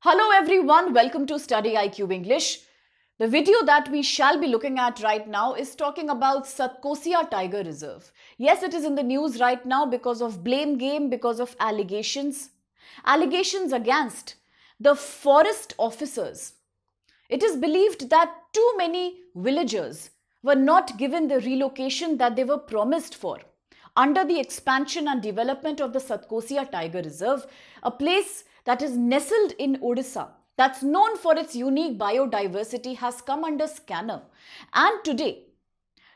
Hello everyone, welcome to StudyIQ English. The video that we shall be looking at right now is talking about Satkosia Tiger Reserve. Yes, it is in the news right now because of blame game, because of allegations. Allegations against the forest officers. It is believed that too many villagers were not given the relocation that they were promised for. Under the expansion and development of the Satkosia Tiger Reserve, a place that is nestled in Odisha, that's known for its unique biodiversity, has come under scanner. And today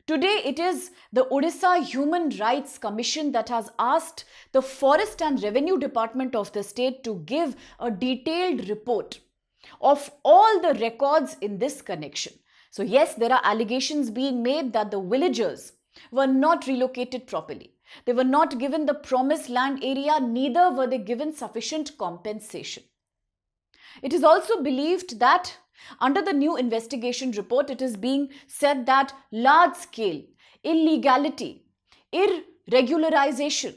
it is the Odisha Human Rights Commission that has asked the Forest and Revenue Department of the state to give a detailed report of all the records in this connection. So yes, there are allegations being made that the villagers were not relocated properly. They were not given the promised land area, neither were they given sufficient compensation. It is also believed that under the new investigation report, it is being said that large-scale illegality, irregularization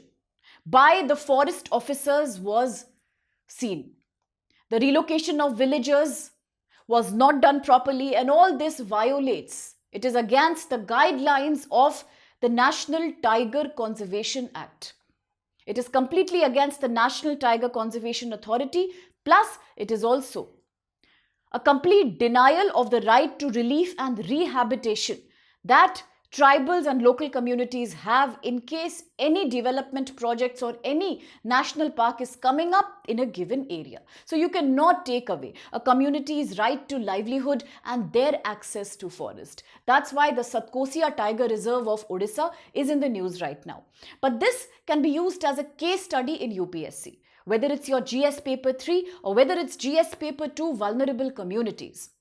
by the forest officers was seen. The relocation of villagers was not done properly, and all this violates. It is against the guidelines of the National Tiger Conservation Act. It is completely against the National Tiger Conservation Authority, plus it is also a complete denial of the right to relief and rehabilitation that tribals and local communities have in case any development projects or any national park is coming up in a given area. So you cannot take away a community's right to livelihood and their access to forest. That's why the Satkosia Tiger Reserve of Odisha is in the news right now. But this can be used as a case study in UPSC, whether it's your GS paper 3 or whether it's GS paper 2 vulnerable communities.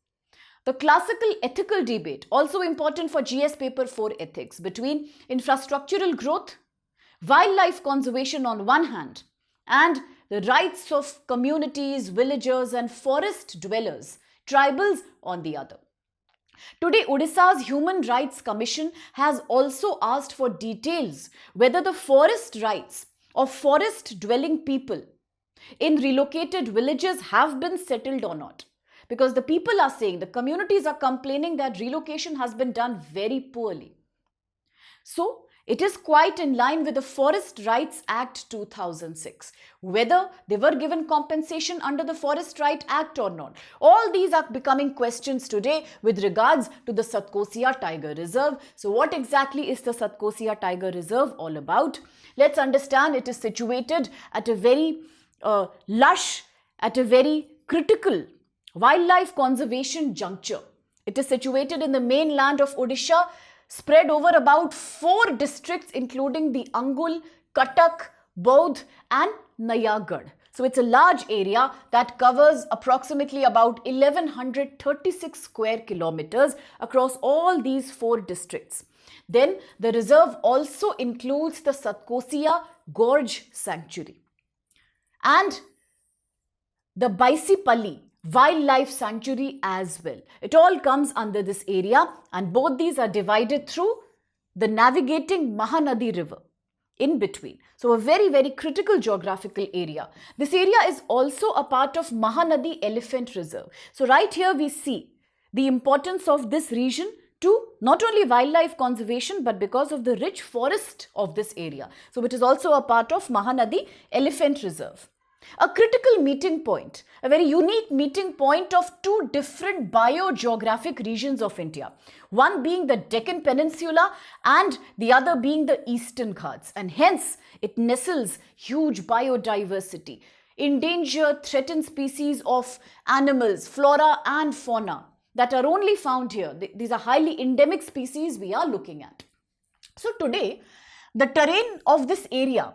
The classical ethical debate, also important for GS paper 4 ethics, between infrastructural growth, wildlife conservation on one hand, and the rights of communities, villagers and forest dwellers, tribals on the other. Today, Odisha's Human Rights Commission has also asked for details whether the forest rights of forest dwelling people in relocated villages have been settled or not. Because the people are saying, the communities are complaining that relocation has been done very poorly. So, it is quite in line with the Forest Rights Act 2006. Whether they were given compensation under the Forest Right Act or not. All these are becoming questions today with regards to the Satkosia Tiger Reserve. So, what exactly is the Satkosia Tiger Reserve all about? Let's understand. It is situated at a very lush, at a very critical wildlife conservation juncture. It is situated in the mainland of Odisha, spread over about 4 districts including the Angul, Cuttack, Bodh and Nayagarh. So it's a large area that covers approximately about 1136 square kilometers across all these 4 districts. Then the reserve also includes the Satkosia Gorge Sanctuary and the Baisipalli Wildlife Sanctuary as well. It all comes under this area, and both these are divided through the navigating Mahanadi River in between. So a very, very critical geographical area. This area is also a part of Mahanadi Elephant Reserve. So right here we see the importance of this region to not only wildlife conservation but because of the rich forest of this area. So it is also a part of Mahanadi Elephant Reserve. A critical meeting point, a very unique meeting point of 2 different biogeographic regions of India. One being the Deccan Peninsula and the other being the Eastern Ghats. And hence, it nestles huge biodiversity, endangered, threatened species of animals, flora and fauna that are only found here. These are highly endemic species we are looking at. So today, the terrain of this area,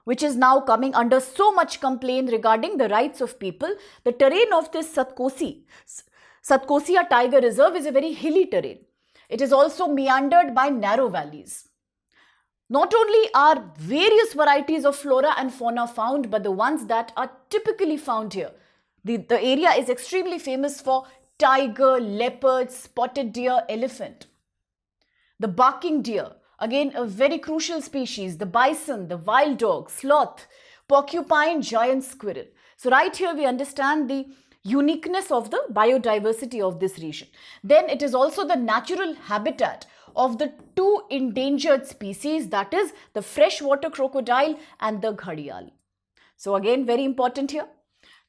which is now coming under so much complaint regarding the rights of people, the terrain of this Satkosia Tiger Reserve is a very hilly terrain. It is also meandered by narrow valleys. Not only are various varieties of flora and fauna found, but the ones that are typically found here. The area is extremely famous for tiger, leopard, spotted deer, elephant. The barking deer, again a very crucial species, the bison, the wild dog, sloth, porcupine, giant squirrel. So right here we understand the uniqueness of the biodiversity of this region. Then it is also the natural habitat of the two endangered species, that is the freshwater crocodile and the gharial. So again, very important here.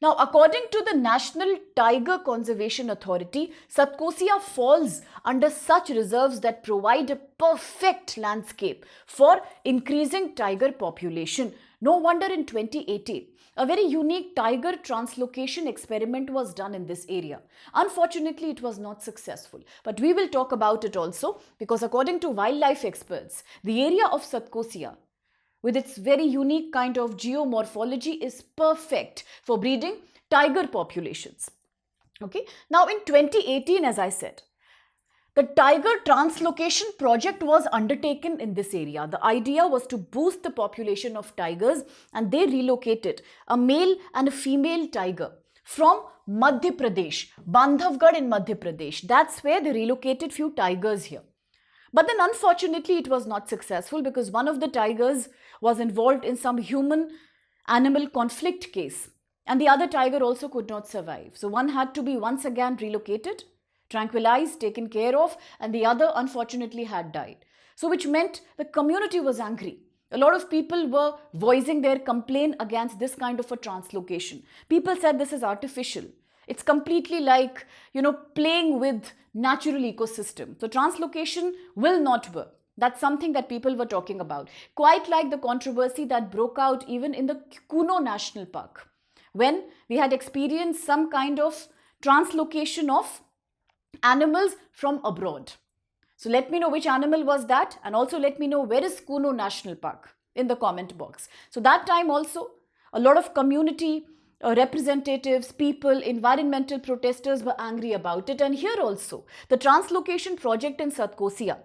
Now, according to the National Tiger Conservation Authority, Satkosia falls under such reserves that provide a perfect landscape for increasing tiger population. No wonder in 2018, a very unique tiger translocation experiment was done in this area. Unfortunately, it was not successful, but we will talk about it also, because according to wildlife experts, the area of Satkosia, with its very unique kind of geomorphology, is perfect for breeding tiger populations. Okay. Now in 2018, as I said, the tiger translocation project was undertaken in this area. The idea was to boost the population of tigers, and they relocated a male and a female tiger from Madhya Pradesh, Bandhavgarh in Madhya Pradesh. That's where they relocated few tigers here. But then unfortunately it was not successful, because one of the tigers was involved in some human-animal conflict case, and the other tiger also could not survive. So one had to be once again relocated, tranquilized, taken care of, and the other unfortunately had died. So which meant the community was angry. A lot of people were voicing their complaint against this kind of a translocation. People said this is artificial. It's completely like, playing with natural ecosystem. So translocation will not work. That's something that people were talking about. Quite like the controversy that broke out even in the Kuno National Park, when we had experienced some kind of translocation of animals from abroad. So let me know which animal was that, and also let me know where is Kuno National Park in the comment box. So that time also, a lot of community representatives, people, environmental protesters were angry about it. And here also, the translocation project in Satkosia,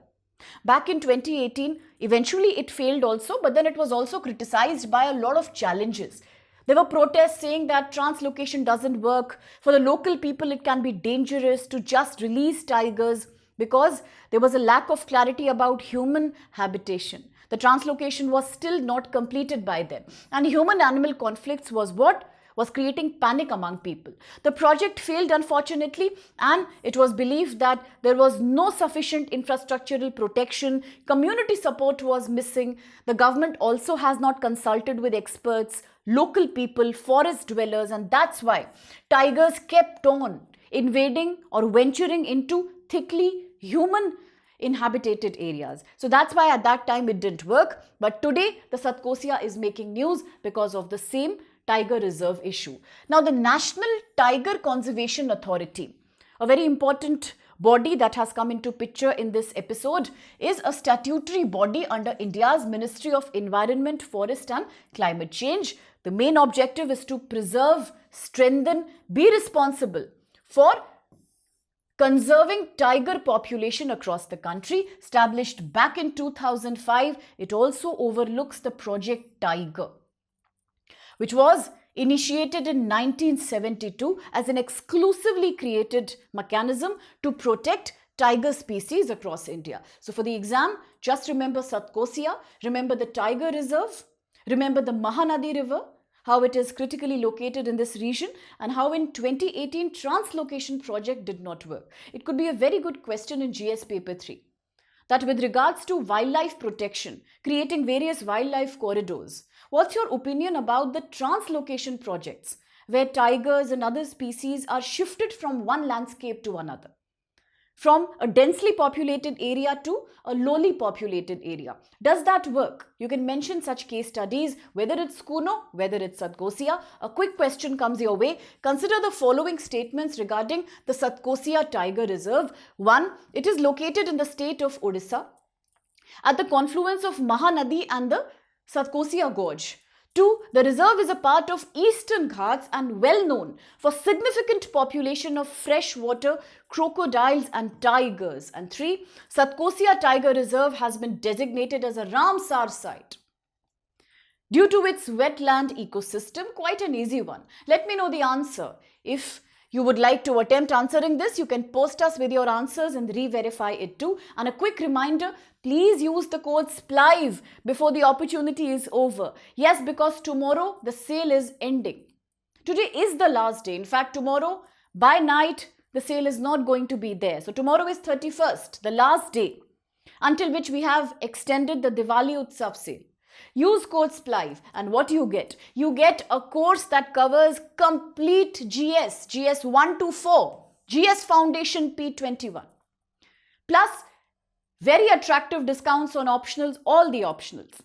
back in 2018, eventually it failed also, but then it was also criticized by a lot of challenges. There were protests saying that translocation doesn't work. For the local people, it can be dangerous to just release tigers, because there was a lack of clarity about human habitation. The translocation was still not completed by them. And human-animal conflicts was what was creating panic among people. The project failed, unfortunately, and it was believed that there was no sufficient infrastructural protection. Community support was missing. The government also has not consulted with experts, local people, forest dwellers, and that's why tigers kept on invading or venturing into thickly human inhabited areas. So that's why at that time it didn't work. But today the Satkosia is making news because of the same tiger reserve issue. Now the National Tiger Conservation Authority, a very important body that has come into picture in this episode, is a statutory body under India's Ministry of Environment, Forest and Climate Change. The main objective is to preserve, strengthen, be responsible for conserving tiger population across the country. Established back in 2005, it also overlooks the Project Tiger, which was initiated in 1972 as an exclusively created mechanism to protect tiger species across India. So for the exam, just remember Satkosia, remember the Tiger Reserve, remember the Mahanadi River, how it is critically located in this region, and how in 2018 translocation project did not work. It could be a very good question in GS paper 3. That with regards to wildlife protection, creating various wildlife corridors, what's your opinion about the translocation projects where tigers and other species are shifted from one landscape to another, from a densely populated area to a lowly populated area? Does that work? You can mention such case studies, whether it's Kuno, whether it's Satkosia. A quick question comes your way. Consider the following statements regarding the Satkosia Tiger Reserve. 1. It is located in the state of Odisha at the confluence of Mahanadi and the Satkosia Gorge. 2. The reserve is a part of Eastern Ghats and well known for significant population of freshwater crocodiles and tigers. And 3. Satkosia Tiger Reserve has been designated as a Ramsar site due to its wetland ecosystem. Quite an easy one. Let me know the answer. If you would like to attempt answering this, you can post us with your answers and re-verify it too. And a quick reminder, please use the code SPLIVE before the opportunity is over. Yes, because tomorrow the sale is ending. Today is the last day. In fact, tomorrow by night, the sale is not going to be there. So tomorrow is 31st, the last day, until which we have extended the Diwali Utsav sale. Use code SPLIVE and what you get? You get a course that covers complete GS 1 to 4, GS Foundation P21. Plus, very attractive discounts on optionals, all the optionals.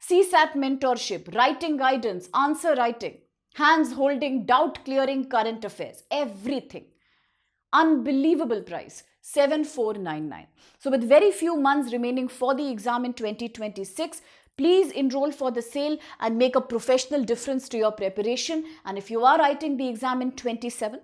CSAT mentorship, writing guidance, answer writing, hands holding, doubt clearing, current affairs, everything. Unbelievable price, 7499. So with very few months remaining for the exam in 2026, please enroll for the sale and make a professional difference to your preparation. And if you are writing the exam in 27,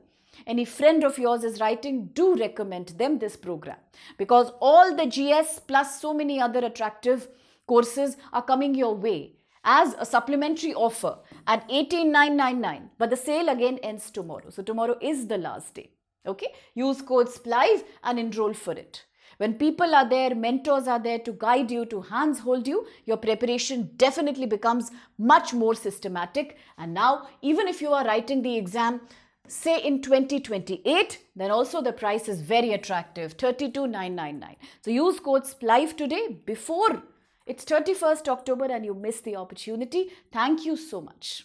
any friend of yours is writing, do recommend them this program, because all the GS plus so many other attractive courses are coming your way as a supplementary offer at 18,999. But the sale again ends tomorrow. So tomorrow is the last day. Okay, use code SPLIVE and enroll for it. When people are there, mentors are there to guide you, to hands hold you, your preparation definitely becomes much more systematic. And now, even if you are writing the exam, say in 2028, then also the price is very attractive, 32,999. So use code SPLIVE today before it's 31st October and you miss the opportunity. Thank you so much.